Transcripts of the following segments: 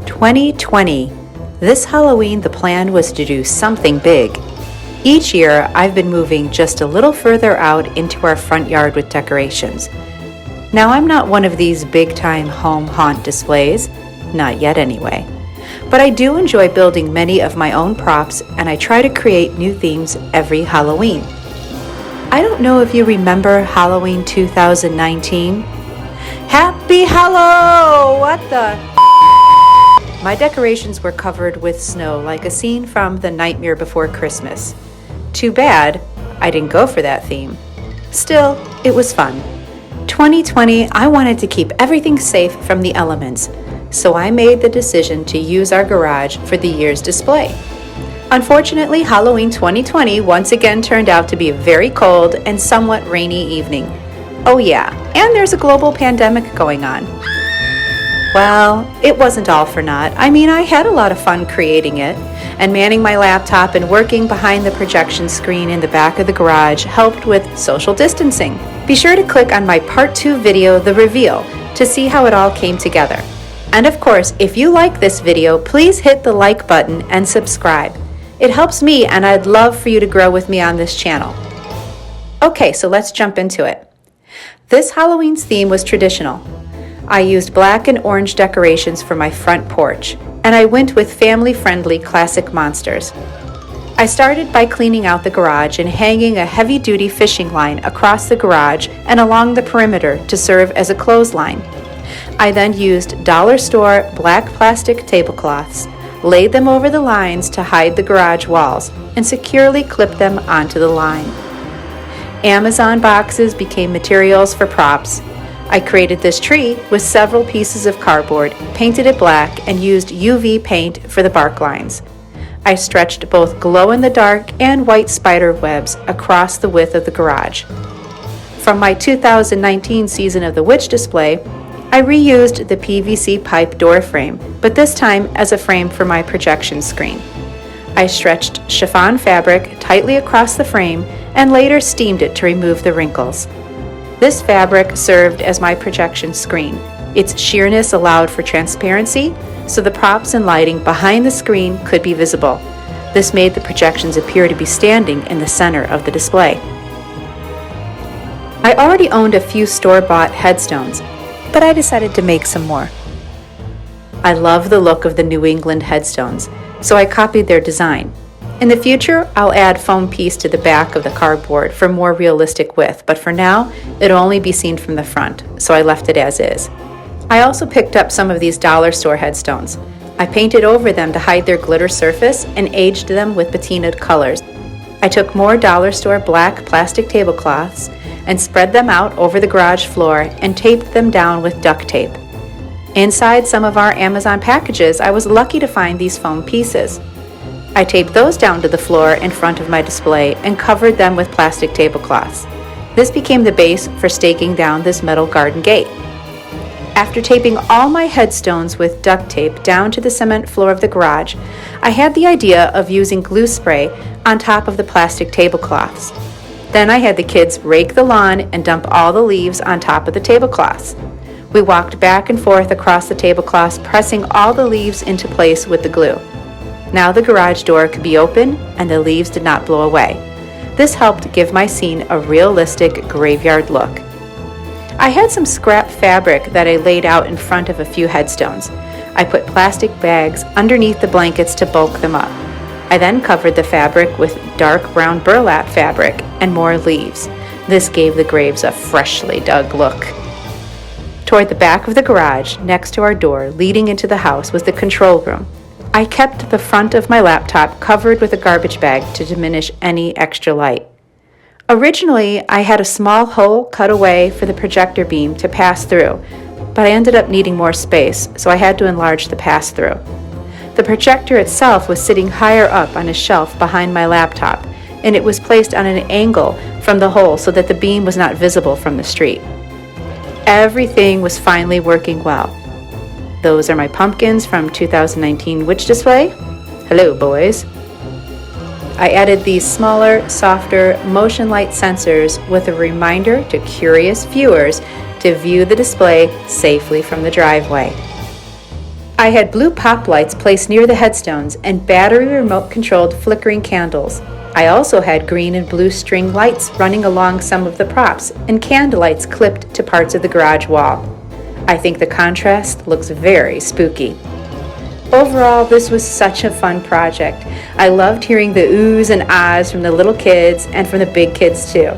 "2020. This Halloween, the plan was to do something big. Each year, I've been moving just a little further out into our front yard with decorations. Now, I'm not one of these big-time home haunt displays, not yet anyway. But I do enjoy building many of my own props, and I try to create new themes every Halloween. I don't know if you remember Halloween 2019. Happy Hallow! What the? My decorations were covered with snow like a scene from The Nightmare Before Christmas. Too bad I didn't go for that theme. Still, it was fun. 2020, I wanted to keep everything safe from the elements, so I made the decision to use our garage for the year's display. Unfortunately, Halloween 2020 once again turned out to be a very cold and somewhat rainy evening. Oh yeah, and there's a global pandemic going on. Well, it wasn't all for naught. I mean, I had a lot of fun creating it, and manning my laptop and working behind the projection screen in the back of the garage helped with social distancing. Be sure to click on my part 2 video, The Reveal, to see how it all came together. And of course, if you like this video, please hit the like button and subscribe. It helps me, and I'd love for you to grow with me on this channel. Okay, so let's jump into it. This Halloween's theme was traditional. I used black and orange decorations for my front porch, and I went with family-friendly classic monsters. I started by cleaning out the garage and hanging a heavy-duty fishing line across the garage and along the perimeter to serve as a clothesline. I then used dollar store black plastic tablecloths, laid them over the lines to hide the garage walls, and securely clipped them onto the line. Amazon boxes became materials for props. I created this tree with several pieces of cardboard, painted it black, and used UV paint for the bark lines. I stretched both glow-in-the-dark and white spider webs across the width of the garage. From my 2019 Season of the Witch display, I reused the PVC pipe door frame, but this time as a frame for my projection screen. I stretched chiffon fabric tightly across the frame and later steamed it to remove the wrinkles. This fabric served as my projection screen. Its sheerness allowed for transparency, so the props and lighting behind the screen could be visible. This made the projections appear to be standing in the center of the display. I already owned a few store-bought headstones, but I decided to make some more. I love the look of the New England headstones, so I copied their design. In the future, I'll add foam piece to the back of the cardboard for more realistic width, but for now, it'll only be seen from the front, so I left it as is. I also picked up some of these dollar store headstones. I painted over them to hide their glitter surface and aged them with patinaed colors. I took more dollar store black plastic tablecloths and spread them out over the garage floor and taped them down with duct tape. Inside some of our Amazon packages, I was lucky to find these foam pieces. I taped those down to the floor in front of my display and covered them with plastic tablecloths. This became the base for staking down this metal garden gate. After taping all my headstones with duct tape down to the cement floor of the garage, I had the idea of using glue spray on top of the plastic tablecloths. Then I had the kids rake the lawn and dump all the leaves on top of the tablecloths. We walked back and forth across the tablecloths, pressing all the leaves into place with the glue. Now the garage door could be open and the leaves did not blow away. This helped give my scene a realistic graveyard look. I had some scrap fabric that I laid out in front of a few headstones. I put plastic bags underneath the blankets to bulk them up. I then covered the fabric with dark brown burlap fabric and more leaves. This gave the graves a freshly dug look. Toward the back of the garage, next to our door leading into the house, was the control room. I kept the front of my laptop covered with a garbage bag to diminish any extra light. Originally, I had a small hole cut away for the projector beam to pass through, but I ended up needing more space, so I had to enlarge the pass-through. The projector itself was sitting higher up on a shelf behind my laptop, and it was placed on an angle from the hole so that the beam was not visible from the street. Everything was finally working well. Those are my pumpkins from 2019 Witch Display. Hello, boys. I added these smaller, softer motion light sensors with a reminder to curious viewers to view the display safely from the driveway. I had blue pop lights placed near the headstones and battery remote-controlled flickering candles. I also had green and blue string lights running along some of the props and candle lights clipped to parts of the garage wall. I think the contrast looks very spooky. Overall, this was such a fun project. I loved hearing the oohs and ahs from the little kids and from the big kids too.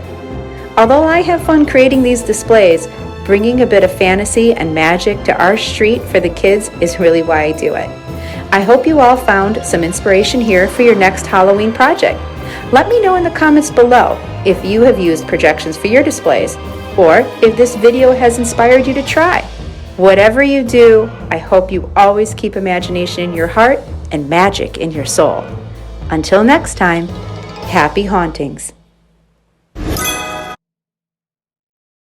Although I have fun creating these displays, bringing a bit of fantasy and magic to our street for the kids is really why I do it. I hope you all found some inspiration here for your next Halloween project. Let me know in the comments below if you have used projections for your displays, or if this video has inspired you to try. Whatever you do, I hope you always keep imagination in your heart and magic in your soul. Until next time, happy hauntings.